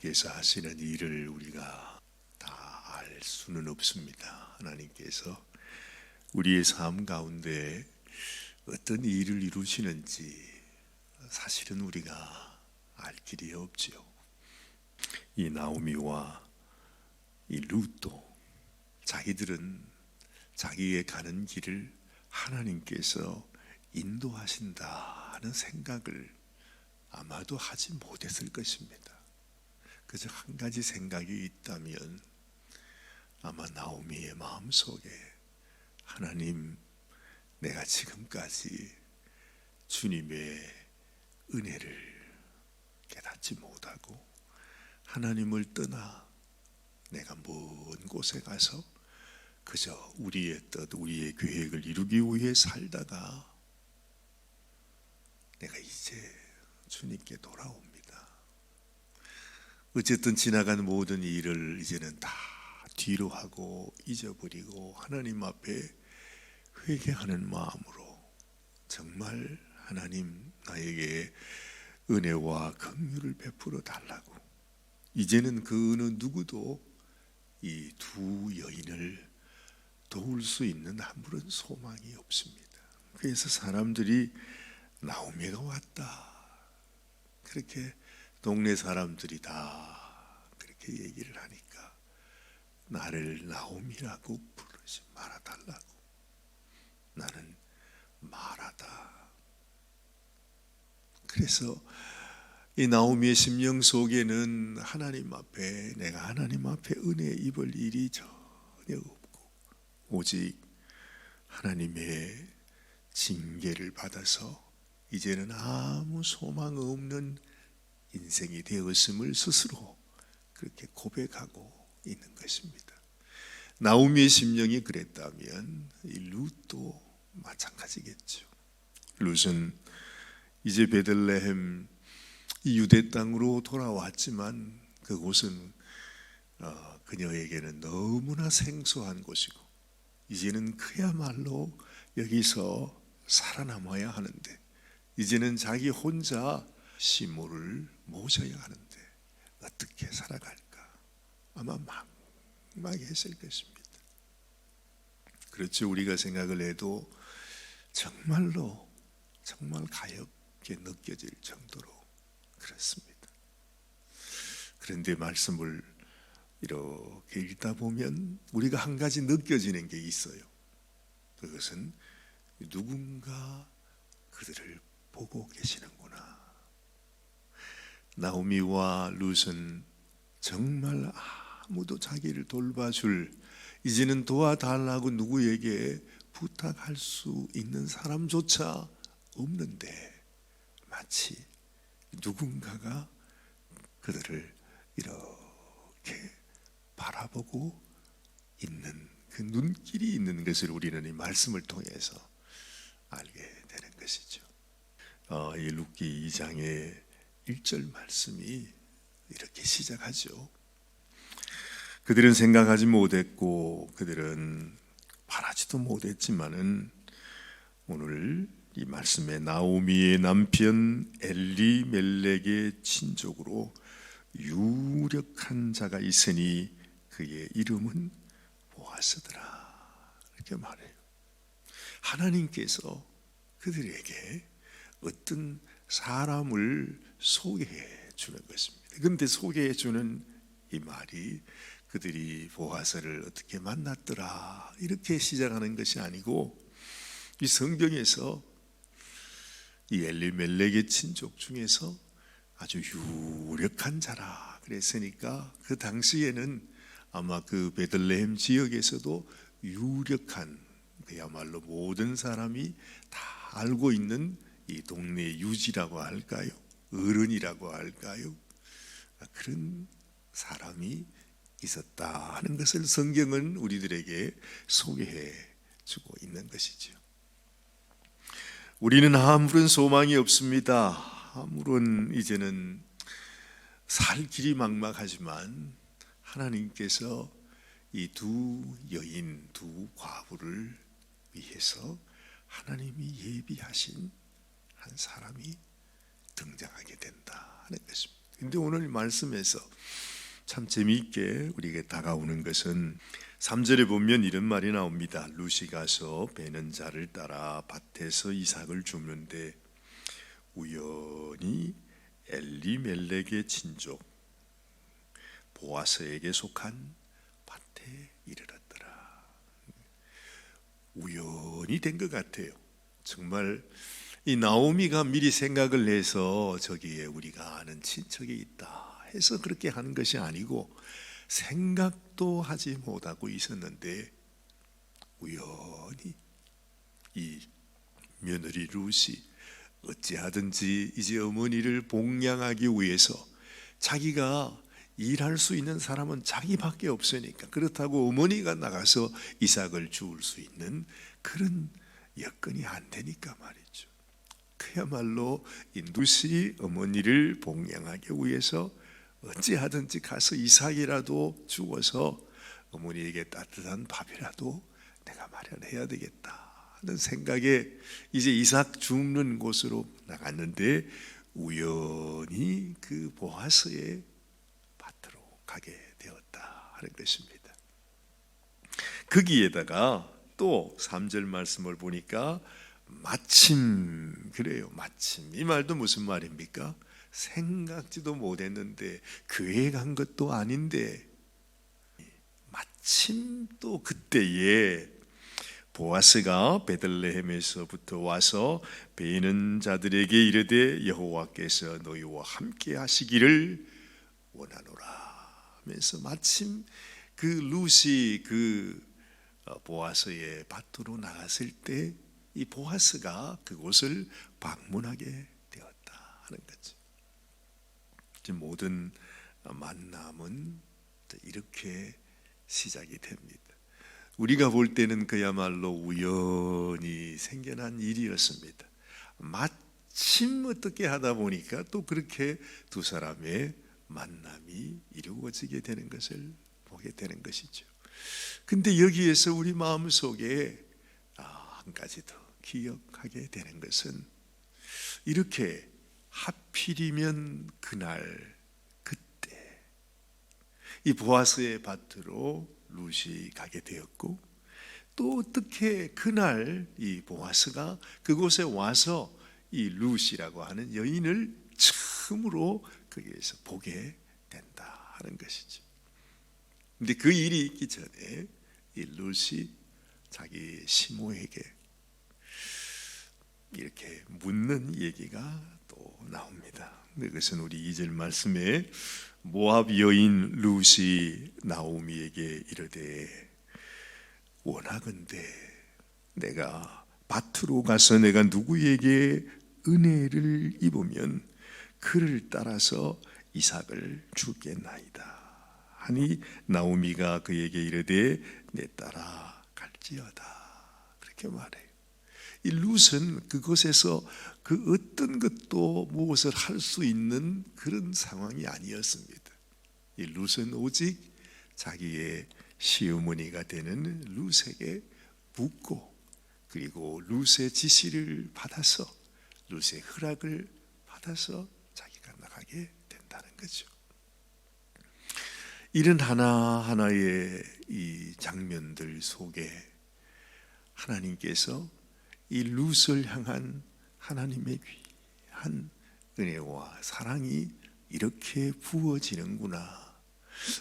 하나님께서 하시는 일을 우리가 다 알 수는 없습니다. 하나님께서 우리의 삶 가운데 어떤 일을 이루시는지 사실은 우리가 알 길이 없지요. 이 나오미와 이 룻도 자기들은 자기의 가는 길을 하나님께서 인도하신다 하는 생각을 아마도 하지 못했을 것입니다. 그저 한 가지 생각이 있다면 아마 나오미의 마음속에 하나님, 내가 지금까지 주님의 은혜를 깨닫지 못하고 하나님을 떠나 내가 먼 곳에 가서 그저 우리의 뜻, 우리의 계획을 이루기 위해 살다가 내가 이제 주님께 돌아옵니다. 어쨌든 지나간 모든 일을 이제는 다 뒤로 하고 잊어버리고 하나님 앞에 회개하는 마음으로 정말 하나님 나에게 은혜와 긍휼을 베풀어 달라고, 이제는 그 어느 누구도 이 두 여인을 도울 수 있는 아무런 소망이 없습니다. 그래서 사람들이 나오미가 왔다, 그렇게 동네 사람들이 다 그렇게 얘기를 하니까 나를 나오미라고 부르지 말아달라고, 나는 마라다. 그래서 이 나오미의 심령 속에는 하나님 앞에, 내가 하나님 앞에 은혜 입을 일이 전혀 없고 오직 하나님의 징계를 받아서 이제는 아무 소망 없는 인생이 되었음을 스스로 그렇게 고백하고 있는 것입니다. 나오미의 심령이 그랬다면 이 룻도 마찬가지겠죠. 룻은 이제 베들레헴 이 유대 땅으로 돌아왔지만 그곳은 그녀에게는 너무나 생소한 곳이고 이제는 그야말로 여기서 살아남아야 하는데, 이제는 자기 혼자 시모를 모셔야 하는데 어떻게 살아갈까 아마 막막했을 것입니다. 그렇죠. 우리가 생각을 해도 정말로 정말 가엽게 느껴질 정도로 그렇습니다. 그런데 말씀을 이렇게 읽다 보면 우리가 한 가지 느껴지는 게 있어요. 그것은 누군가 그들을 보고 계시는구나. 나오미와 룻은 정말 아무도 자기를 돌봐줄, 이제는 도와달라고 누구에게 부탁할 수 있는 사람조차 없는데 마치 누군가가 그들을 이렇게 바라보고 있는 그 눈길이 있는 것을 우리는 이 말씀을 통해서 알게 되는 것이죠. 이 룻기 2장의 1절 말씀이 이렇게 시작하죠. 그들은 생각하지 못했고 그들은 바라지도 못했지만은 오늘 이 말씀에 나오미의 남편 엘리멜렉의 친족으로 유력한 자가 있으니 그의 이름은 보아스더라, 이렇게 말해요. 하나님께서 그들에게 어떤 사람을 소개해 주는 것입니다. 그런데 소개해 주는 이 말이 그들이 보아스를 어떻게 만났더라 이렇게 시작하는 것이 아니고, 이 성경에서 이 엘리멜렉의 친족 중에서 아주 유력한 자라 그랬으니까 그 당시에는 아마 그 베들레헴 지역에서도 유력한, 그야말로 모든 사람이 다 알고 있는 이 동네 유지라고 할까요? 어른이라고 할까요? 그런 사람이 있었다 하는 것을 성경은 우리들에게 소개해 주고 있는 것이죠. 우리는 아무런 소망이 없습니다. 아무런 이제는 살 길이 막막하지만 하나님께서 이 두 여인, 두 과부를 위해서 하나님이 예비하신 한 사람이 등장하게 된다 하는 것입니다. 근데 오늘 말씀에서 참 재미있게 우리에게 다가오는 것은 3절에 보면 이런 말이 나옵니다. 룻이 가서 베는 자를 따라 밭에서 이삭을 줍는데 우연히 엘리멜렉의 친족 보아스에게 속한 밭에 이르렀더라. 우연히 된 것 같아요. 정말 이 나오미가 미리 생각을 해서 저기에 우리가 아는 친척이 있다 해서 그렇게 하는 것이 아니고 생각도 하지 못하고 있었는데 우연히 이 며느리 룻이 어찌하든지 이제 어머니를 복양하기 위해서 자기가 일할 수 있는 사람은 자기밖에 없으니까 그렇다고 어머니가 나가서 이삭을 주울 수 있는 그런 여건이 안 되니까 말이죠. 그야말로 이 룻이 어머니를 복양하기 위해서 어찌하든지 가서 이삭이라도 주어서 어머니에게 따뜻한 밥이라도 내가 마련해야 되겠다 하는 생각에 이제 이삭 줍는 곳으로 나갔는데 우연히 그 보아스의 밭으로 가게 되었다 하는 것입니다. 거기에다가 또 3절 말씀을 보니까 마침 그래요. 마침 이 말도 무슨 말입니까? 생각지도 못했는데 계획한 것도 아닌데 마침 또 그때에 보아스가 베들레헴에서부터 와서 베는 자들에게 이르되 여호와께서 너희와 함께 하시기를 원하노라 하면서 마침 그 룻이 그 보아스의 밭으로 나갔을 때 이 보아스가 그곳을 방문하게 되었다 하는 거죠. 모든 만남은 이렇게 시작이 됩니다. 우리가 볼 때는 그야말로 우연히 생겨난 일이었습니다. 마침 어떻게 하다 보니까 또 그렇게 두 사람의 만남이 이루어지게 되는 것을 보게 되는 것이죠. 근데 여기에서 우리 마음속에 한 가지 더 기억하게 되는 것은 이렇게 하필이면 그날 그때 이 보아스의 밭으로 룻이 가게 되었고 또 어떻게 그날 이 보아스가 그곳에 와서 이 룻이라고 하는 여인을 처음으로 거기에서 보게 된다 하는 것이죠. 근데 그 일이 있기 전에 이 룻이 자기 시모에게 이렇게 묻는 얘기가 또 나옵니다. 그것은 우리 2절 말씀에 모압 여인 룻이 나오미에게 이르되 원하건대 내가 밭으로 가서 내가 누구에게 은혜를 입으면 그를 따라서 이삭을 주겠나이다 하니 나오미가 그에게 이르되 내 따라 갈지어다 그렇게 말해요. 이 룻은 그곳에서 그 어떤 것도 무엇을 할 수 있는 그런 상황이 아니었습니다. 이 룻은 오직 자기의 시어머니가 되는 룻에게 묻고 그리고 룻의 지시를 받아서 룻의 허락을 받아서 자기가 나가게 된다는 거죠. 이런 하나하나의 이 장면들 속에 하나님께서 이 룻을 향한 하나님의 귀한 은혜와 사랑이 이렇게 부어지는구나.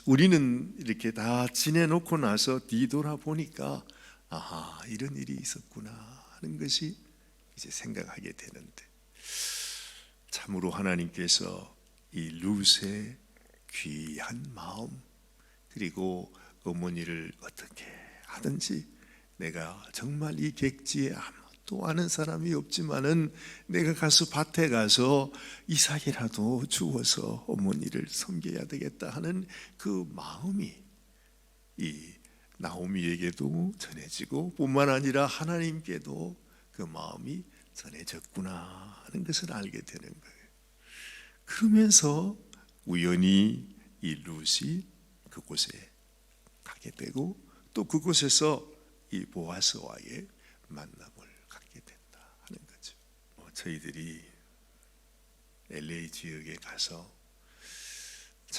우리는 이렇게 다 지내놓고 나서 뒤돌아보니까 아하 이런 일이 있었구나 하는 것이 이제 생각하게 되는데 참으로 하나님께서 이 룻의 귀한 마음 그리고 어머니를 어떻게 하든지 내가 정말 이 객지에 아무도 아는 사람이 없지만은 내가 가서 밭에 가서 이삭이라도 주어서 어머니를 섬겨야 되겠다 하는 그 마음이 이 나오미에게도 전해지고 뿐만 아니라 하나님께도 그 마음이 전해졌구나 하는 것을 알게 되는 거예요. 그러면서 우연히 이 룻이 그곳에 가게 되고 또 그곳에서 이 보아스와의 만남을 갖게 된다 하는 거죠. 저희들이 LA 지역에 가서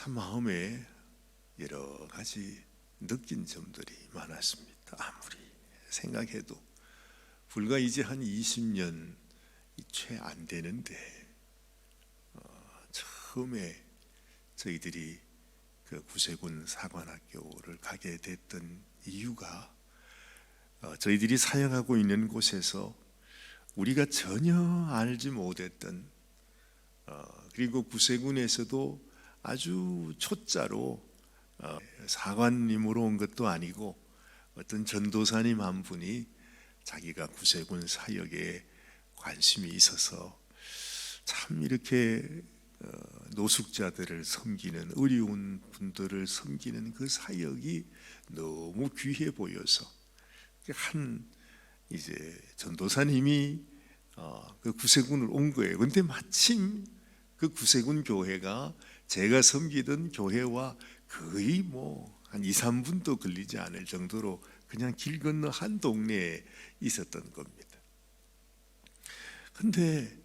참 마음에 여러 가지 느낀 점들이 많았습니다. 아무리 생각해도 불과 이제 한 20년 채 안 되는데 처음에 저희들이 그 구세군 사관학교를 가게 됐던 이유가 저희들이 사역하고 있는 곳에서 우리가 전혀 알지 못했던 그리고 구세군에서도 아주 초짜로 사관님으로 온 것도 아니고 어떤 전도사님 한 분이 자기가 구세군 사역에 관심이 있어서 참 이렇게 노숙자들을 섬기는 어려운 분들을 섬기는 그 사역이 너무 귀해 보여서 한 이제 전도사님이 그 구세군을 온 거예요. 근데 마침 그 구세군 교회가 제가 섬기던 교회와 거의 뭐 한 2, 3분도 걸리지 않을 정도로 그냥 길 건너 한 동네에 있었던 겁니다. 근데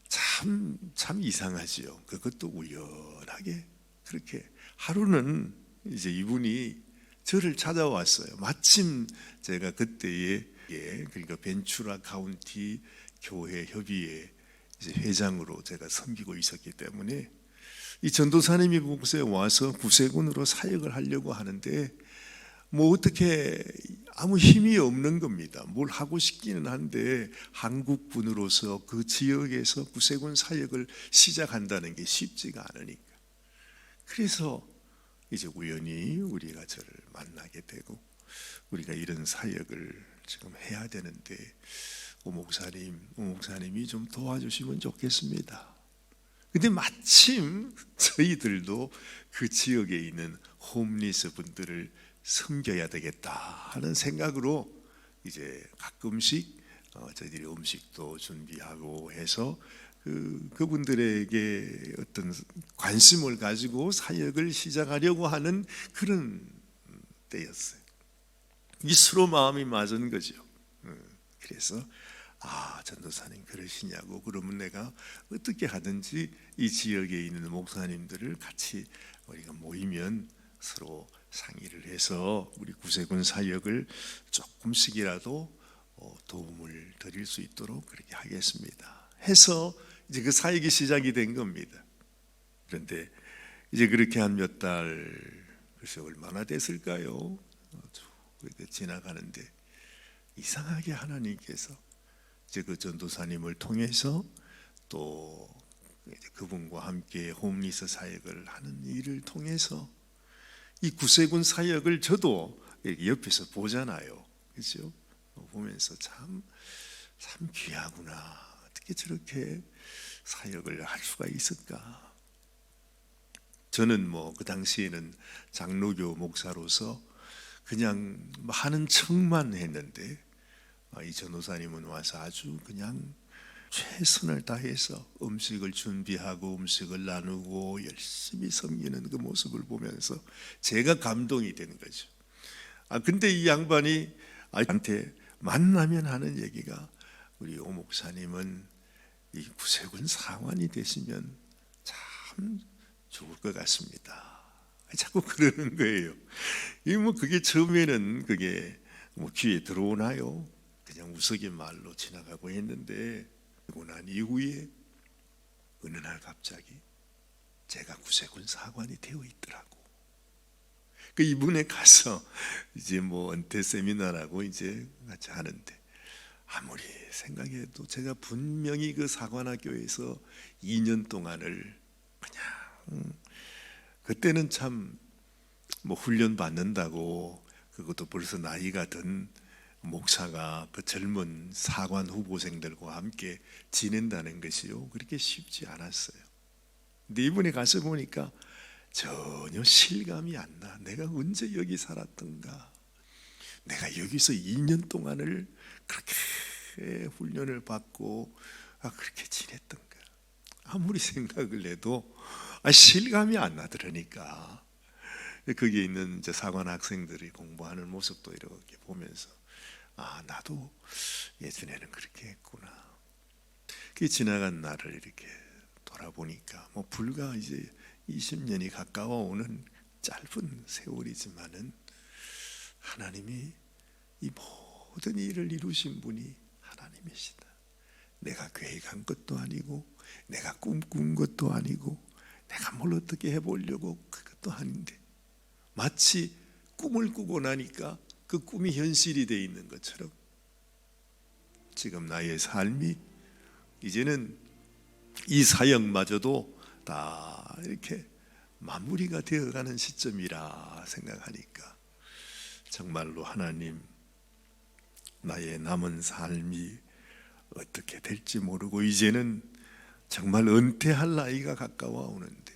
참 이상하지요. 그것도 우연하게 그렇게 하루는 이제 이분이 저를 찾아왔어요. 마침 제가 그때에 그러니까 벤추라 카운티 교회 협의회 이제 회장으로 제가 섬기고 있었기 때문에 이 전도사님이 그곳에 와서 구세군으로 사역을 하려고 하는데 뭐 어떻게 아무 힘이 없는 겁니다. 뭘 하고 싶기는 한데 한국분으로서 그 지역에서 구세군 사역을 시작한다는 게 쉽지가 않으니까. 그래서 이제 우연히 우리가 저를 만나게 되고 우리가 이런 사역을 지금 해야 되는데 오 목사님이 좀 도와주시면 좋겠습니다. 근데 마침 저희들도 그 지역에 있는 홈리스 분들을 섬겨야 되겠다 하는 생각으로 이제 가끔씩 저희들이 음식도 준비하고 해서 그분들에게 어떤 관심을 가지고 사역을 시작하려고 하는 그런 때였어요. 이 서로 마음이 맞은 거죠. 그래서 전도사님 그러시냐고, 그러면 내가 어떻게 하든지 이 지역에 있는 목사님들을 같이 우리가 모이면 서로 상의를 해서 우리 구세군 사역을 조금씩이라도 도움을 드릴 수 있도록 그렇게 하겠습니다 해서 이제 그 사역이 시작이 된 겁니다. 그런데 이제 그렇게 한 몇 달, 글쎄 얼마나 됐을까요? 그렇게 지나가는데 이상하게 하나님께서 이제 그 전도사님을 통해서 또 그분과 함께 홈리스 사역을 하는 일을 통해서 이 구세군 사역을 저도 옆에서 보잖아요. 그렇죠? 보면서 참 귀하구나. 어떻게 저렇게 사역을 할 수가 있을까? 저는 뭐 그 당시에는 장로교 목사로서 그냥 하는 척만 했는데 이 전도사님은 와서 아주 그냥 최선을 다해서 음식을 준비하고 음식을 나누고 열심히 섬기는 그 모습을 보면서 제가 감동이 되는 거죠. 근데 이 양반이 저한테 만나면 하는 얘기가 우리 오 목사님은 이 구세군 사관이 되시면 참 좋을 것 같습니다. 자꾸 그러는 거예요. 그게 처음에는 그게 뭐 귀에 들어오나요? 그냥 우스갯말로 지나가고 했는데 그러고 난 이후에 어느 날 갑자기 제가 구세군 사관이 되어 있더라고. 그 이분에 가서 이제 뭐 은퇴 세미나라고 이제 같이 하는데 아무리 생각해도 제가 분명히 그 사관학교에서 2년 동안을 그냥 그때는 참 뭐 훈련 받는다고 그것도 벌써 나이가 든 목사가 그 젊은 사관 후보생들과 함께 지낸다는 것이요 그렇게 쉽지 않았어요. 근데 이분에 가서 보니까 전혀 실감이 안 나. 내가 언제 여기 살았던가. 내가 여기서 2년 동안을 그렇게 훈련을 받고 그렇게 지냈던가. 아무리 생각을 해도 실감이 안 나더라니까. 거기에 있는 이제 사관 학생들이 공부하는 모습도 이렇게 보면서 나도 예전에는 그렇게 했구나. 그 지나간 날을 이렇게 돌아보니까 뭐 불과 이제 20년이 가까워오는 짧은 세월이지만은 하나님이 이 모든 일을 이루신 분이 하나님이시다. 내가 계획한 것도 아니고 내가 꿈꾼 것도 아니고 내가 뭘 어떻게 해보려고 그것도 아닌데 마치 꿈을 꾸고 나니까 그 꿈이 현실이 되어 있는 것처럼 지금 나의 삶이 이제는 이 사역마저도 다 이렇게 마무리가 되어가는 시점이라 생각하니까 정말로 하나님, 나의 남은 삶이 어떻게 될지 모르고 이제는 정말 은퇴할 나이가 가까워 오는데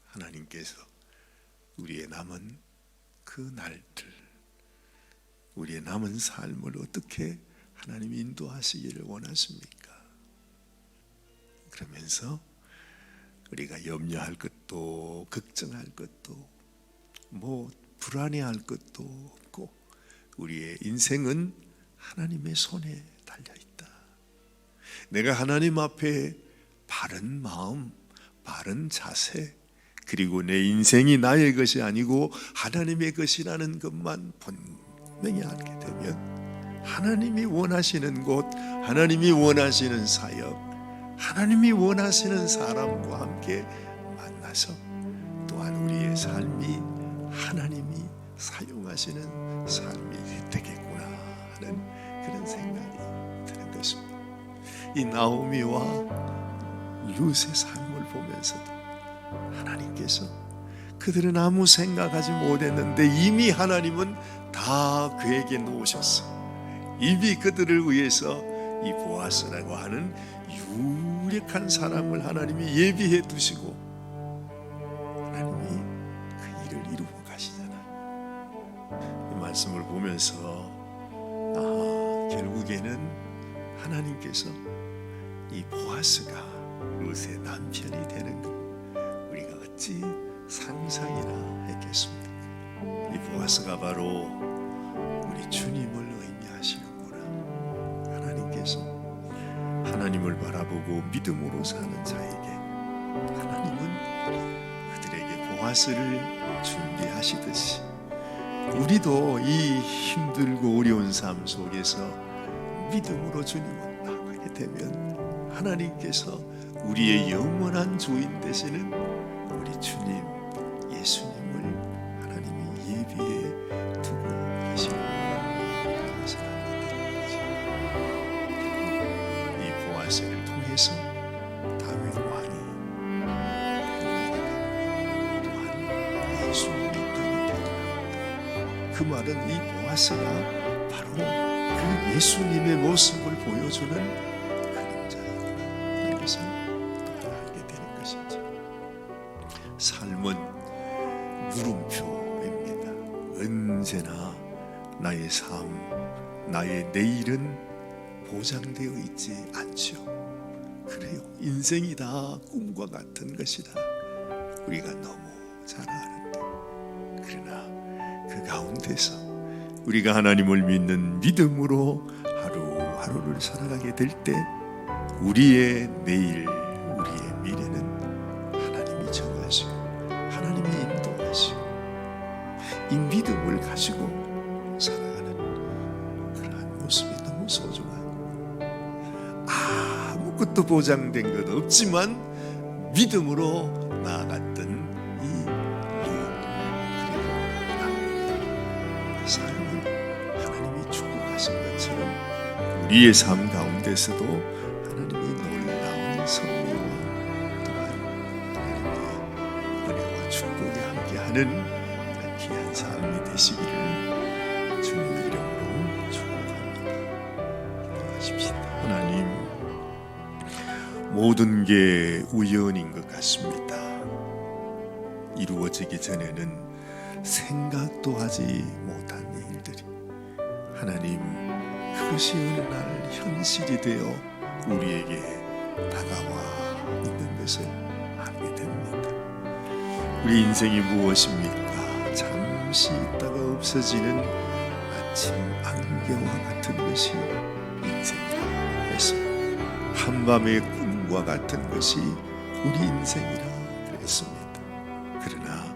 하나님께서 우리의 남은 그 날들, 우리의 남은 삶을 어떻게 하나님이 인도하시기를 원하십니까? 그러면서 우리가 염려할 것도 걱정할 것도 뭐 불안해할 것도 없고 우리의 인생은 하나님의 손에 달려있다. 내가 하나님 앞에 바른 마음, 바른 자세, 그리고 내 인생이 나의 것이 아니고 하나님의 것이라는 것만 분명히 알게 되면 하나님이 원하시는 곳, 하나님이 원하시는 사역, 하나님이 원하시는 사람과 함께 만나서 또한 우리의 삶이 하나님이 사용하시는 삶이 되겠구나 하는 그런 생각이 드는 것입니다. 이 나오미와 룻의 삶을 보면서도 하나님께서 그들은 아무 생각하지 못했는데 이미 하나님은 다 계획에 놓으셨어. 이미 그들을 위해서 이 보아스라고 하는 유력한 사람을 하나님이 예비해 두시고 하나님이 그 일을 이루고 가시잖아요. 이 말씀을 보면서 결국에는 하나님께서 이 보아스가 룻의 남편이 되는 것 우리가 어찌 상상이나 했겠습니까? 이 보아스가 바로 우리 주님을 의미하시는구나. 하나님께서 하나님을 바라보고 믿음으로 사는 자에게 하나님은 그들에게 보아스를 준비하시듯이 우리도 이 힘들고 어려운 삶 속에서 믿음으로 주님을 나가게 되면 하나님께서 우리의 영원한 주인 되시는 우리 주님 예수님을 하나님이 예비해 두고 계시는구나 하는 것을 알게 되는 거죠. 이 보아스를 통해서 다윗 왕이 또한 예수님의 땅이 되더라. 그 말은 이 보아스가 바로 그 예수님의 모습을 보여주는 그림자이구나 하는 것을 또한 알게 되는 것이죠. 삶은 물음표입니다. 언제나 나의 삶, 나의 내일은 보장되어 있지 않죠. 그래요. 인생이 다 꿈과 같은 것이다. 우리가 너무 잘 아는데 그러나 그 가운데서 우리가 하나님을 믿는 믿음으로 하루하루를 살아가게 될 때 우리의 내일, 우리의 미래는 하나님이 정하시고 하나님이 인도하시고 이 믿음을 가지고 살아가는 그러한 모습이 너무 소중하고 아무것도 보장된 것 없지만 믿음으로 나아갔던 이 삶을 하나님이 축복하신 것처럼 우리의 삶 가운데서도 하나님이 놀라운 섭리와 또한 하나님의 은혜와 축복에 함께하는 귀한 삶이 되시기를 주님의 이름으로 축복합니다. 기도하십시다. 하나님, 모든 게 우연인 것 같습니다. 이루어지기 전에는 생각도 하지 못한 일들이 하나님 그것이 어느 날 현실이 되어 우리에게 다가와 있는 것을 알게 됩니다. 우리 인생이 무엇입니까? 잠시 있다가 없어지는 아침 안개와 같은 것이 인생이라 해서 한밤의 꿈과 같은 것이 우리 인생이라 그랬습니다. 했습니다. 그러나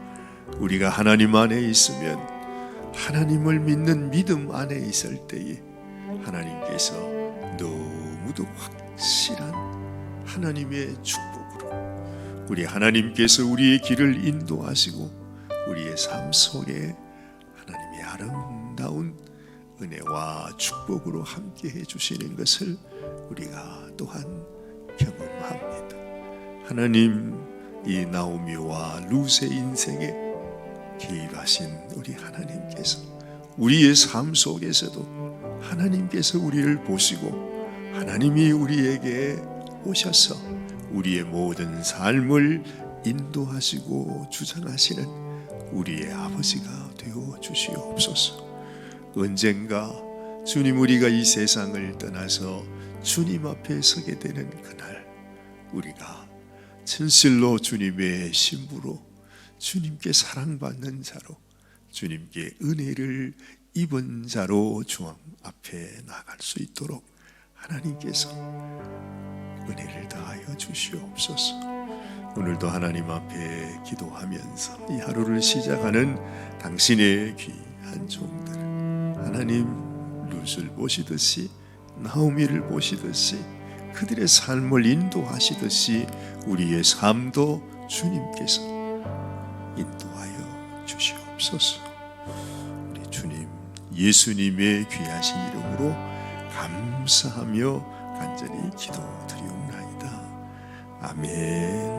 우리가 하나님 안에 있으면, 하나님을 믿는 믿음 안에 있을 때에 하나님께서 너무도 확실한 하나님의 축복으로, 우리 하나님께서 우리의 길을 인도하시고 우리의 삶 속에 하나님의 아름다운 은혜와 축복으로 함께 해주시는 것을 우리가 또한 경험합니다. 하나님, 이 나오미와 룻의 인생에 개입하신 우리 하나님께서 우리의 삶 속에서도 하나님께서 우리를 보시고 하나님이 우리에게 오셔서 우리의 모든 삶을 인도하시고 주장하시는 우리의 아버지가 되어 주시옵소서. 언젠가 주님, 우리가 이 세상을 떠나서 주님 앞에 서게 되는 그날, 우리가 진실로 주님의 신부로, 주님께 사랑받는 자로, 주님께 은혜를 입은 자로 주 앞에 나갈 수 있도록 하나님께서 은혜를 다하여 주시옵소서. 오늘도 하나님 앞에 기도하면서 이 하루를 시작하는 당신의 귀한 종들, 하나님, 룻을 보시듯이 나오미를 보시듯이 그들의 삶을 인도하시듯이 우리의 삶도 주님께서 인도하여 주시옵소서. 우리 주님 예수님의 귀하신 이름으로 감사하며 간절히 기도드리옵나이다. 아멘.